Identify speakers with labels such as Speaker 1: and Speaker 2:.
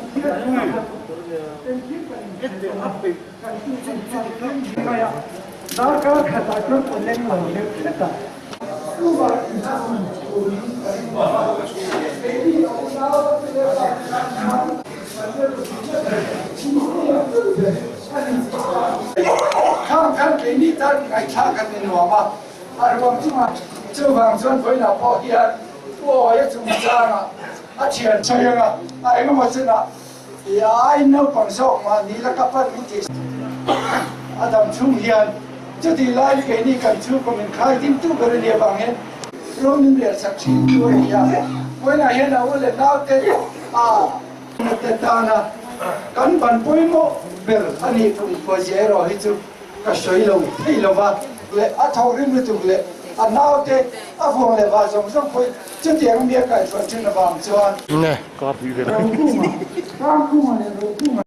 Speaker 1: Kan ini tan ngai kan ni nuama arwam cuma cubang cuan koi na po hian wo ya chung changa a thian chayanga ai ma chuna ya ai no pang so ma ni la ka pa ni ti adam chung hian chu ti lai ke ni kan chu ko min khai tim tu ber ni bang hen ro min le sak chi tu ya when I hear now le now te te dana kan ban poi mo ber ani thum ko zero hi chu ka shoi lo thei lo ba le a thau rim le tu le a now te a phong le ba som som poi chu tiang mia kai chuan chin na bang chuan
Speaker 2: nè có gì vậy đó
Speaker 1: ro ku ma le ro ku ma